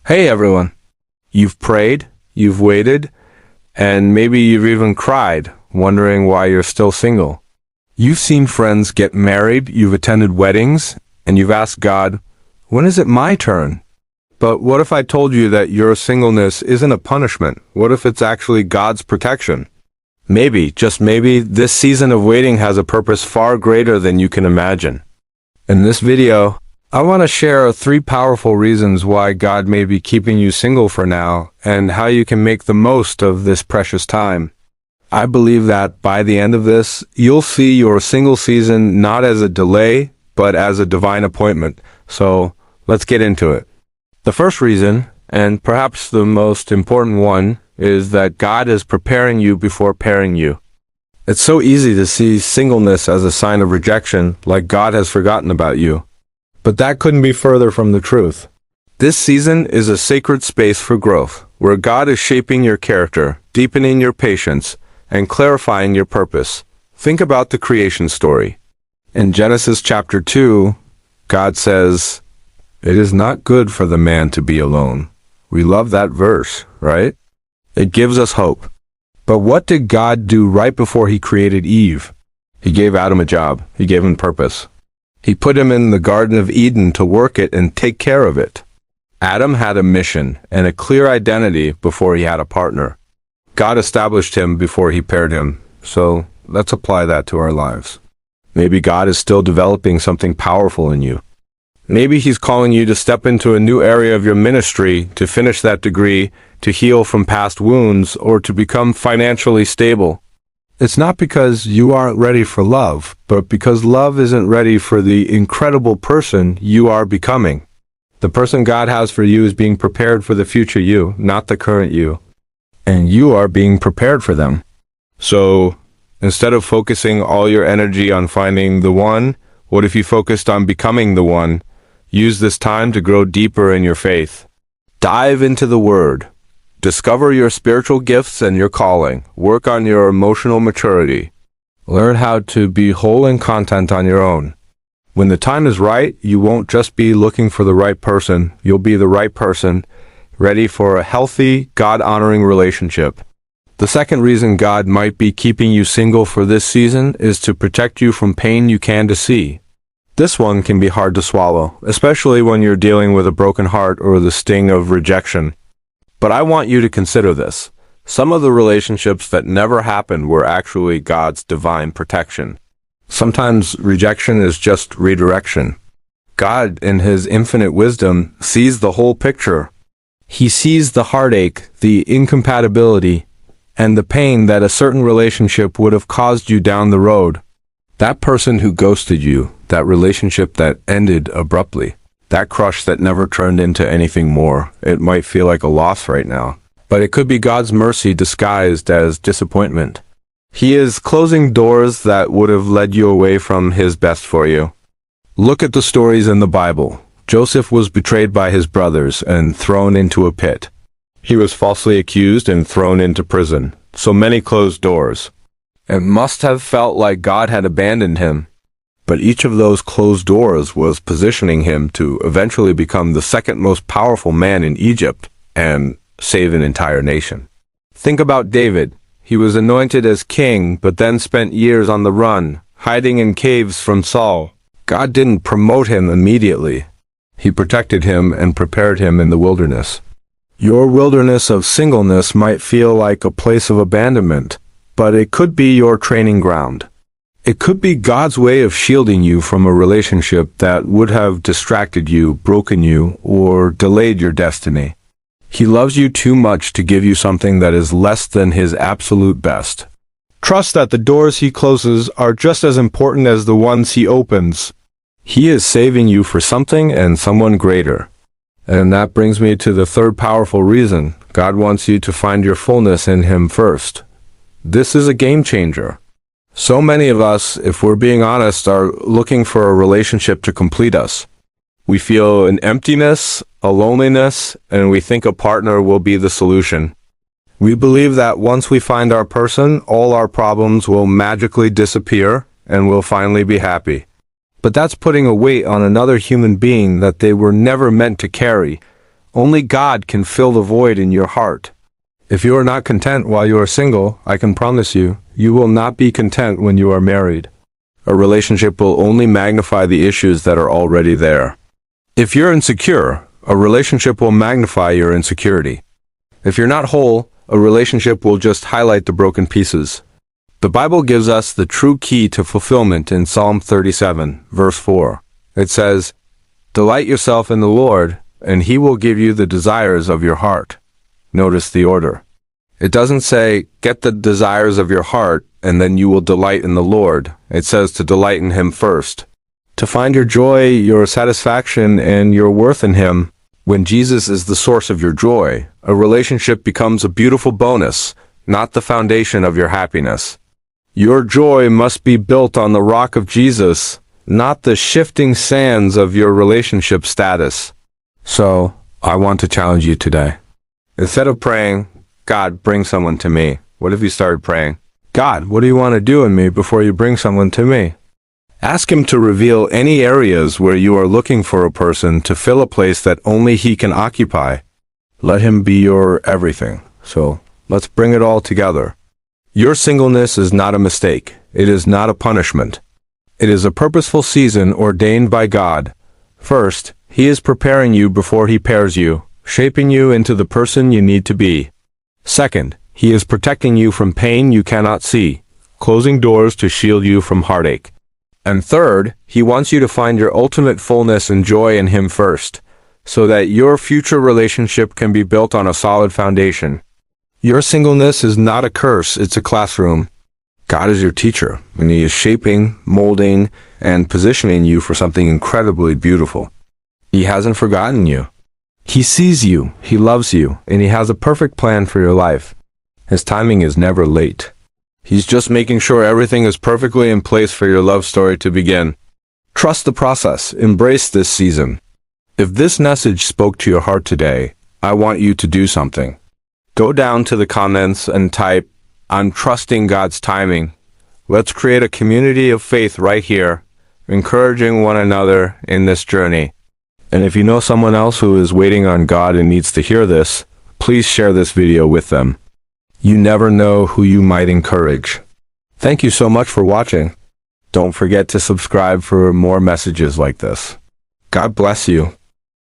Hey everyone. You've prayed, you've waited, and maybe you've even cried, wondering why you're still single. You've seen friends get married, you've attended weddings, and you've asked God, when is it my turn? But what if I told you that your singleness isn't a punishment? What if it's actually God's protection? Maybe, just maybe, this season of waiting has a purpose far greater than you can imagine. In this video, I want to share 3 powerful reasons why God may be keeping you single for now and how you can make the most of this precious time. I believe that by the end of this, you'll see your single season not as a delay, but as a divine appointment. So let's get into it. The first reason, and perhaps the most important one, is that God is preparing you before pairing you. It's so easy to see singleness as a sign of rejection, like God has forgotten about you. But that couldn't be further from the truth. This season is a sacred space for growth, where God is shaping your character, deepening your patience, and clarifying your purpose. Think about the creation story. In Genesis chapter 2, God says, "It is not good for the man to be alone." We love that verse, right? It gives us hope. But what did God do right before he created Eve? He gave Adam a job. He gave him purpose. He put him in the Garden of Eden to work it and take care of it. Adam had a mission and a clear identity before he had a partner. God established him before he paired him. So let's apply that to our lives. Maybe God is still developing something powerful in you. Maybe he's calling you to step into a new area of your ministry, to finish that degree, to heal from past wounds, or to become financially stable. It's not because you aren't ready for love, but because love isn't ready for the incredible person you are becoming. The person God has for you is being prepared for the future you, not the current you. And you are being prepared for them. So, instead of focusing all your energy on finding the one, what if you focused on becoming the one? Use this time to grow deeper in your faith. Dive into the Word. Discover your spiritual gifts and your calling. Work on your emotional maturity. Learn how to be whole and content on your own. When the time is right, you won't just be looking for the right person. You'll be the right person, ready for a healthy, God-honoring relationship. The second reason God might be keeping you single for this season is to protect you from pain you can't see. This one can be hard to swallow, especially when you're dealing with a broken heart or the sting of rejection. But I want you to consider this. Some of the relationships that never happened were actually God's divine protection. Sometimes rejection is just redirection. God, in his infinite wisdom, sees the whole picture. He sees the heartache, the incompatibility, and the pain that a certain relationship would have caused you down the road. That person who ghosted you, that relationship that ended abruptly, that crush that never turned into anything more, it might feel like a loss right now. But it could be God's mercy disguised as disappointment. He is closing doors that would have led you away from his best for you. Look at the stories in the Bible. Joseph was betrayed by his brothers and thrown into a pit. He was falsely accused and thrown into prison. So many closed doors. It must have felt like God had abandoned him. But each of those closed doors was positioning him to eventually become the second most powerful man in Egypt and save an entire nation. Think about David. He was anointed as king, but then spent years on the run, hiding in caves from Saul. God didn't promote him immediately. He protected him and prepared him in the wilderness. Your wilderness of singleness might feel like a place of abandonment, but it could be your training ground. It could be God's way of shielding you from a relationship that would have distracted you, broken you, or delayed your destiny. He loves you too much to give you something that is less than his absolute best. Trust that the doors he closes are just as important as the ones he opens. He is saving you for something and someone greater. And that brings me to the third powerful reason. God wants you to find your fullness in him first. This is a game changer. So many of us, if we're being honest, are looking for a relationship to complete us. We feel an emptiness, a loneliness, and we think a partner will be the solution. We believe that once we find our person, all our problems will magically disappear and we'll finally be happy. But that's putting a weight on another human being that they were never meant to carry. Only God can fill the void in your heart. If you are not content while you are single, I can promise you, you will not be content when you are married. A relationship will only magnify the issues that are already there. If you're insecure, a relationship will magnify your insecurity. If you're not whole, a relationship will just highlight the broken pieces. The Bible gives us the true key to fulfillment in Psalm 37, verse 4. It says, "Delight yourself in the Lord, and He will give you the desires of your heart." Notice the order. It doesn't say, get the desires of your heart, and then you will delight in the Lord. It says to delight in Him first. To find your joy, your satisfaction, and your worth in Him, when Jesus is the source of your joy, a relationship becomes a beautiful bonus, not the foundation of your happiness. Your joy must be built on the rock of Jesus, not the shifting sands of your relationship status. So, I want to challenge you today. Instead of praying, "God, bring someone to me," what if you started praying, "God, what do you want to do in me before you bring someone to me?" Ask Him to reveal any areas where you are looking for a person to fill a place that only He can occupy. Let Him be your everything. So, let's bring it all together. Your singleness is not a mistake. It is not a punishment. It is a purposeful season ordained by God. First, He is preparing you before He pairs you, shaping you into the person you need to be. Second, He is protecting you from pain you cannot see, closing doors to shield you from heartache. And third, He wants you to find your ultimate fullness and joy in Him first, so that your future relationship can be built on a solid foundation. Your singleness is not a curse, it's a classroom. God is your teacher, and He is shaping, molding, and positioning you for something incredibly beautiful. He hasn't forgotten you. He sees you, He loves you, and He has a perfect plan for your life. His timing is never late. He's just making sure everything is perfectly in place for your love story to begin. Trust the process. Embrace this season. If this message spoke to your heart today, I want you to do something. Go down to the comments and type, "I'm trusting God's timing." Let's create a community of faith right here, encouraging one another in this journey. And if you know someone else who is waiting on God and needs to hear this, please share this video with them. You never know who you might encourage. Thank you so much for watching. Don't forget to subscribe for more messages like this. God bless you.